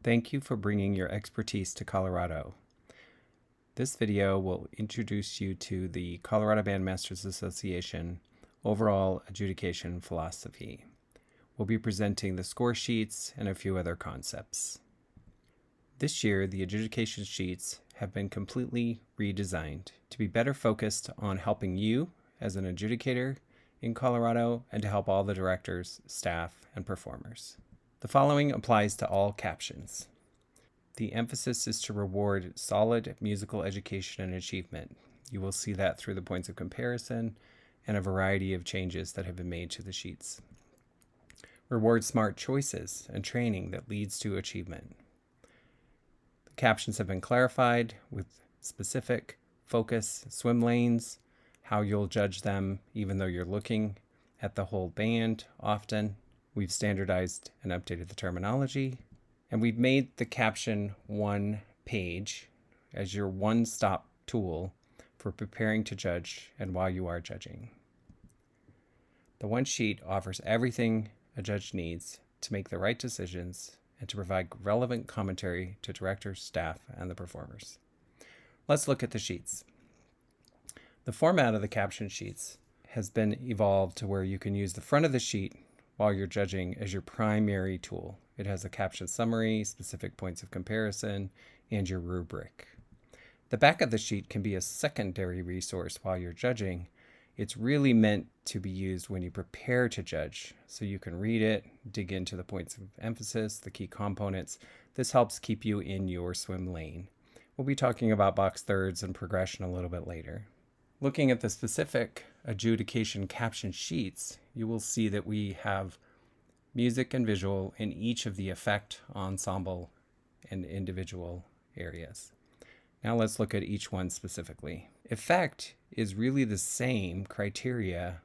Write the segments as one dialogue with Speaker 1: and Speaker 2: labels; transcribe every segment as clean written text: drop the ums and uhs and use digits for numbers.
Speaker 1: Thank you for bringing your expertise to Colorado. This video will introduce you to the Colorado Bandmasters Association overall adjudication philosophy. We'll be presenting the score sheets and a few other concepts. This year, the adjudication sheets have been completely redesigned to be better focused on helping you as an adjudicator in Colorado and to help all the directors, staff, and performers. The following applies to all captions. The emphasis is to reward solid musical education and achievement. You will see that through the points of comparison and a variety of changes that have been made to the sheets. Reward smart choices and training that leads to achievement. The captions have been clarified with specific focus swim lanes, how you'll judge them even though you're looking at the whole band often. We've standardized and updated the terminology, and we've made the caption one page as your one-stop tool for preparing to judge and while you are judging. The one sheet offers everything a judge needs to make the right decisions and to provide relevant commentary to directors, staff, and the performers. Let's look at the sheets. The format of the caption sheets has been evolved to where you can use the front of the sheet while you're judging as your primary tool. It has a caption summary, specific points of comparison, and your rubric. The back of the sheet can be a secondary resource while you're judging. It's really meant to be used when you prepare to judge, so you can read it, dig into the points of emphasis, the key components. This helps keep you in your swim lane. We'll be talking about box thirds and progression a little bit later. Looking at the specific adjudication caption sheets, you will see that we have music and visual in each of the effect, ensemble, and individual areas. Now let's look at each one specifically. Effect is really the same criteria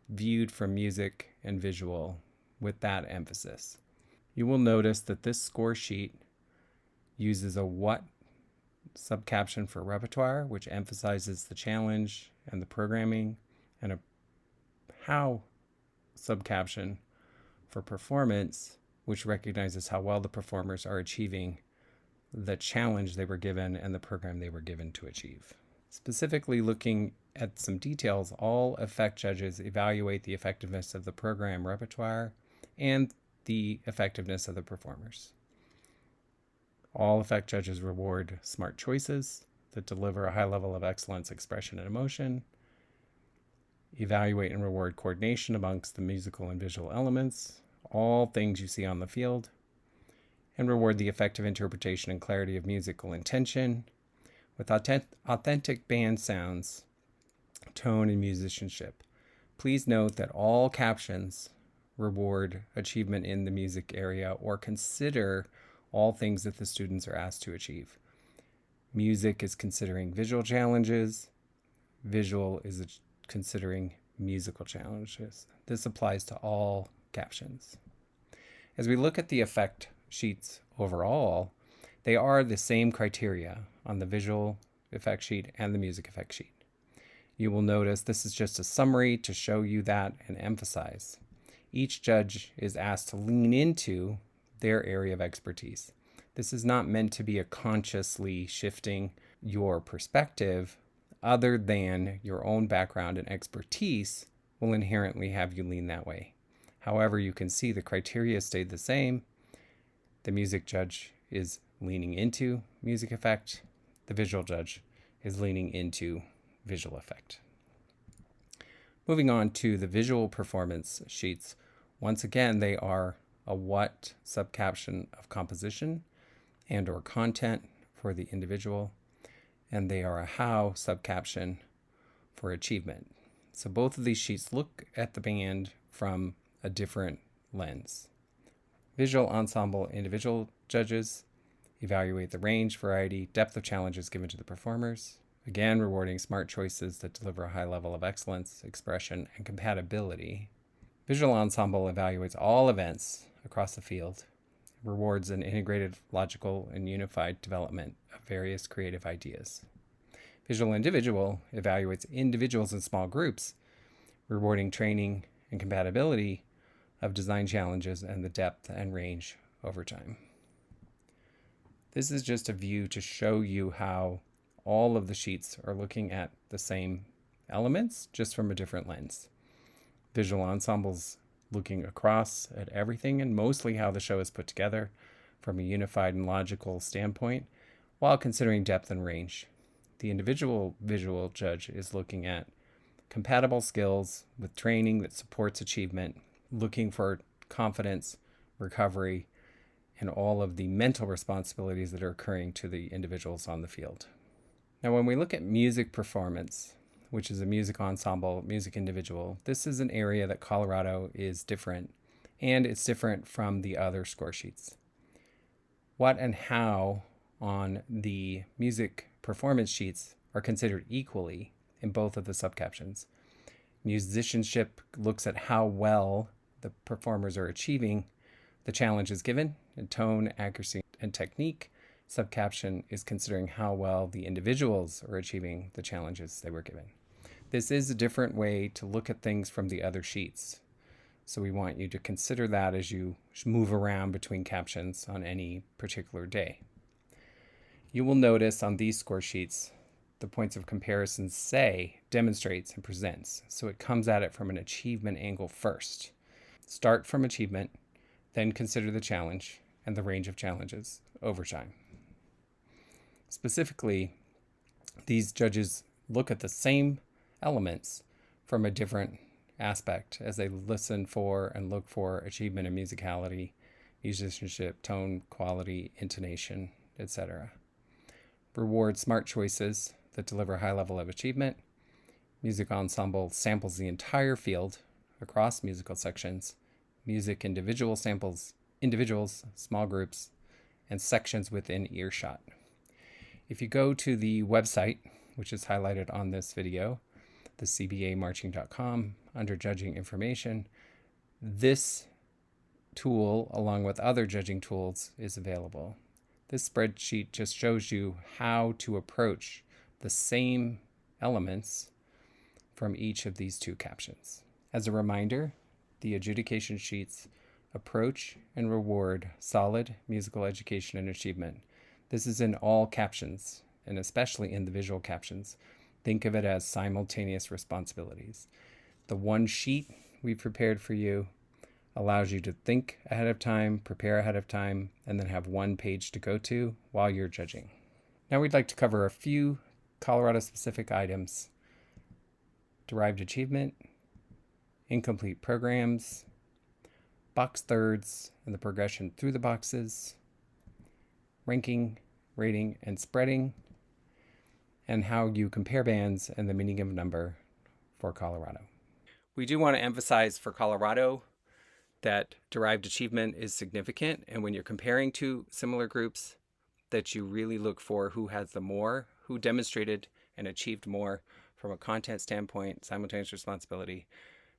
Speaker 1: viewed from music and visual with that emphasis. You will notice that this score sheet uses a what subcaption for repertoire, which emphasizes the challenge and the programming, and a how subcaption for performance, which recognizes how well the performers are achieving the challenge they were given and the program they were given to achieve. Specifically looking at some details, all effect judges evaluate the effectiveness of the program repertoire and the effectiveness of the performers. All effect judges reward smart choices that deliver a high level of excellence, expression, and emotion, evaluate and reward coordination amongst the musical and visual elements, all things you see on the field, and reward the effective interpretation and clarity of musical intention with authentic band sounds, tone, and musicianship. Please note that all captions reward achievement in the music area or consider all things that the students are asked to achieve. Music is considering visual challenges. Visual is considering musical challenges. This applies to all captions. As we look at the effect sheets overall, they are the same criteria on the visual effect sheet and the music effect sheet. You will notice this is just a summary to show you that and emphasize. Each judge is asked to lean into their area of expertise. This is not meant to be a consciously shifting your perspective other than your own background and expertise will inherently have you lean that way. However, you can see the criteria stayed the same. The music judge is leaning into music effect. The visual judge is leaning into visual effect. Moving on to the visual performance sheets. Once again, they are a what subcaption of composition and or content for the individual, and they are a how subcaption for achievement. So both of these sheets look at the band from a different lens. Visual ensemble individual judges evaluate the range, variety, depth of challenges given to the performers, again rewarding smart choices that deliver a high level of excellence, expression, and compatibility. Visual ensemble evaluates all events across the field, rewards an integrated, logical, and unified development of various creative ideas. Visual individual evaluates individuals in small groups, rewarding training and compatibility of design challenges and the depth and range over time. This is just a view to show you how all of the sheets are looking at the same elements, just from a different lens. Visual ensembles looking across at everything and mostly how the show is put together from a unified and logical standpoint, while considering depth and range. The individual visual judge is looking at compatible skills with training that supports achievement, looking for confidence, recovery, and all of the mental responsibilities that are occurring to the individuals on the field. Now, when we look at music performance, which is a music ensemble, music individual, this is an area that Colorado is different, and it's different from the other score sheets. What and how on the music performance sheets are considered equally in both of the subcaptions. Musicianship looks at how well the performers are achieving the challenges given in tone, accuracy, and technique. Subcaption is considering how well the individuals are achieving the challenges they were given. This is a different way to look at things from the other sheets. So we want you to consider that as you move around between captions on any particular day. You will notice on these score sheets, the points of comparison say, demonstrates, and presents. So it comes at it from an achievement angle first. Start from achievement, then consider the challenge and the range of challenges over time. Specifically, these judges look at the same elements from a different aspect as they listen for and look for achievement in musicality, musicianship, tone, quality, intonation, etc. Reward smart choices that deliver a high level of achievement. Music ensemble samples the entire field across musical sections. Music individual samples individuals, small groups, and sections within earshot. If you go to the website, which is highlighted on this video, the cbamarching.com, under judging information, this tool, along with other judging tools, is available. This spreadsheet just shows you how to approach the same elements from each of these two captions. As a reminder, the adjudication sheets approach and reward solid musical education and achievement. This is in all captions, and especially in the visual captions. Think of it as simultaneous responsibilities. The one sheet we've prepared for you allows you to think ahead of time, prepare ahead of time, and then have one page to go to while you're judging. Now we'd like to cover a few Colorado-specific items: derived achievement, incomplete programs, box thirds and the progression through the boxes, ranking, rating, and spreading, and how you compare bands and the meaning of number for Colorado. We do want to emphasize for Colorado that derived achievement is significant, and when you're comparing two similar groups, that you really look for who has the more, who demonstrated and achieved more from a content standpoint, simultaneous responsibility,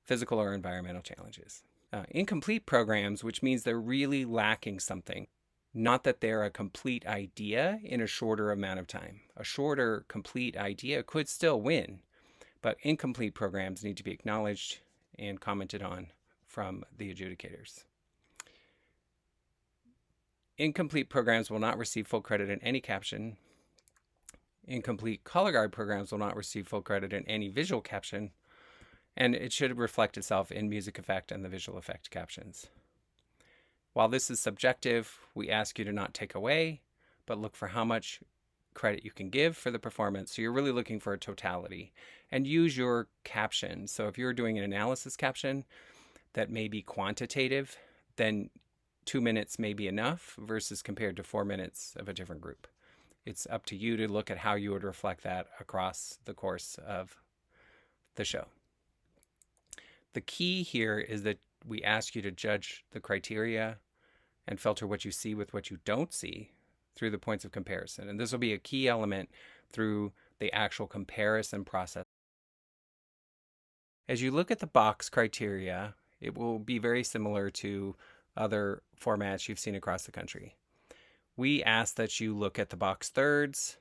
Speaker 1: physical or environmental challenges. Incomplete programs, which means they're really lacking something. Not that they're a complete idea in a shorter amount of time. A shorter, complete idea could still win, but incomplete programs need to be acknowledged and commented on from the adjudicators. Incomplete programs will not receive full credit in any caption. Incomplete color guard programs will not receive full credit in any visual caption, and it should reflect itself in music effect and the visual effect captions. While this is subjective, we ask you to not take away, but look for how much credit you can give for the performance. So you're really looking for a totality, and use your caption. So if you're doing an analysis caption that may be quantitative, then 2 minutes may be enough versus compared to 4 minutes of a different group. It's up to you to look at how you would reflect that across the course of the show. The key here is that we ask you to judge the criteria and filter what you see with what you don't see through the points of comparison. And this will be a key element through the actual comparison process. As you look at the box criteria, it will be very similar to other formats you've seen across the country. We ask that you look at the box thirds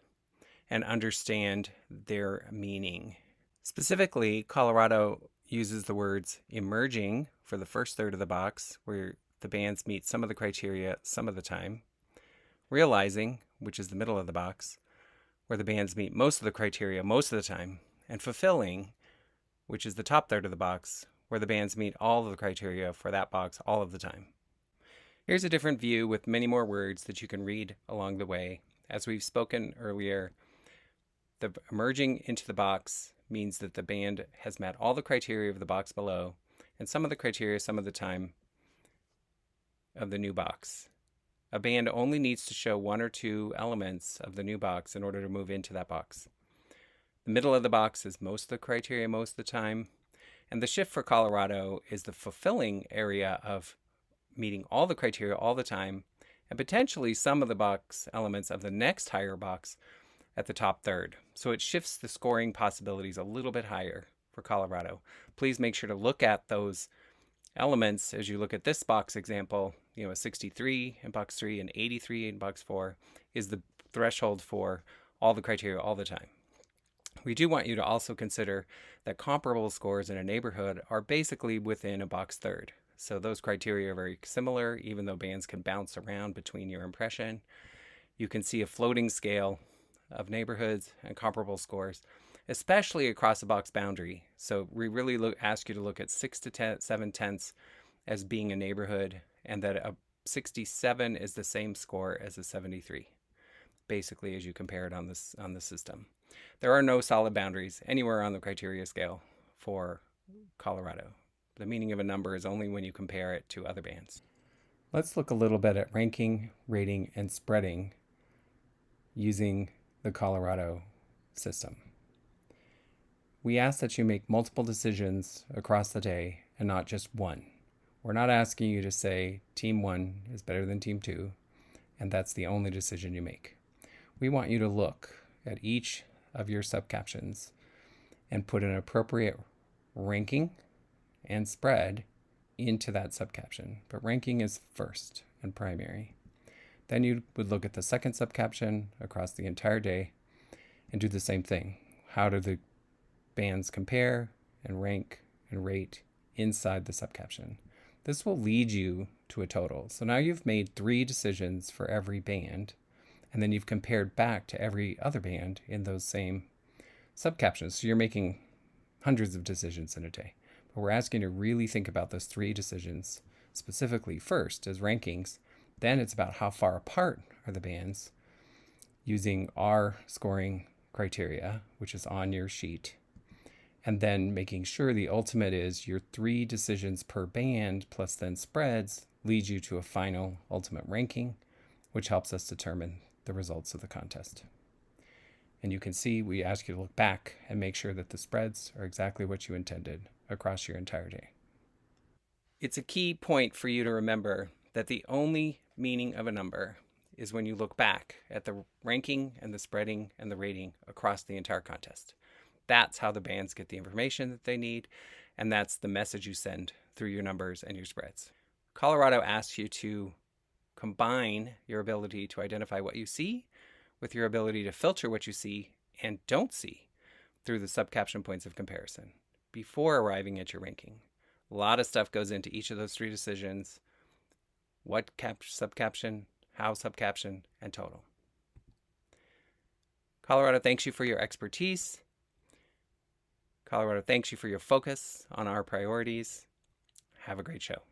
Speaker 1: and understand their meaning. Specifically, Colorado uses the words emerging for the first third of the box, where the bands meet some of the criteria some of the time. Realizing, which is the middle of the box, where the bands meet most of the criteria most of the time, and fulfilling, which is the top third of the box, where the bands meet all of the criteria for that box all of the time. Here's a different view with many more words that you can read along the way. As we've spoken earlier, the emerging into the box means that the band has met all the criteria of the box below, and some of the criteria some of the time of the new box. A band only needs to show one or two elements of the new box in order to move into that box. The middle of the box is most of the criteria most of the time, and the shift for Colorado is the fulfilling area of meeting all the criteria all the time, and potentially some of the box elements of the next higher box at the top third. So it shifts the scoring possibilities a little bit higher for Colorado. Please make sure to look at those elements as you look at this box example. A 63 in box 3 and 83 in box 4 is the threshold for all the criteria all the time. We do want you to also consider that comparable scores in a neighborhood are basically within a box third. So those criteria are very similar, even though bands can bounce around between your impression. You can see a floating scale of neighborhoods and comparable scores, especially across a box boundary. So we really ask you to look at 6 to 7 tenths as being a neighborhood, and that a 67 is the same score as a 73, basically, as you compare it on the system. There are no solid boundaries anywhere on the criteria scale for Colorado. The meaning of a number is only when you compare it to other bands. Let's look a little bit at ranking, rating, and spreading using the Colorado system. We ask that you make multiple decisions across the day and not just one. We're not asking you to say team 1 is better than team 2, and that's the only decision you make. We want you to look at each of your subcaptions and put an appropriate ranking and spread into that subcaption. But ranking is first and primary. Then you would look at the second subcaption across the entire day and do the same thing. How do the bands compare and rank and rate inside the subcaption? This will lead you to a total. So now you've made 3 decisions for every band, and then you've compared back to every other band in those same subcaptions. So you're making hundreds of decisions in a day. But we're asking you to really think about those 3 decisions specifically first as rankings. Then it's about how far apart are the bands using our scoring criteria, which is on your sheet. And then making sure the ultimate is your 3 decisions per band plus then spreads leads you to a final ultimate ranking, which helps us determine the results of the contest. And you can see we ask you to look back and make sure that the spreads are exactly what you intended across your entire day. It's a key point for you to remember that the only meaning of a number is when you look back at the ranking and the spreading and the rating across the entire contest. That's how the bands get the information that they need, and that's the message you send through your numbers and your spreads. Colorado asks you to combine your ability to identify what you see with your ability to filter what you see and don't see through the subcaption points of comparison before arriving at your ranking. A lot of stuff goes into each of those 3 decisions: what subcaption, how subcaption, and total. Colorado thanks you for your expertise. Colorado thanks you for your focus on our priorities. Have a great show.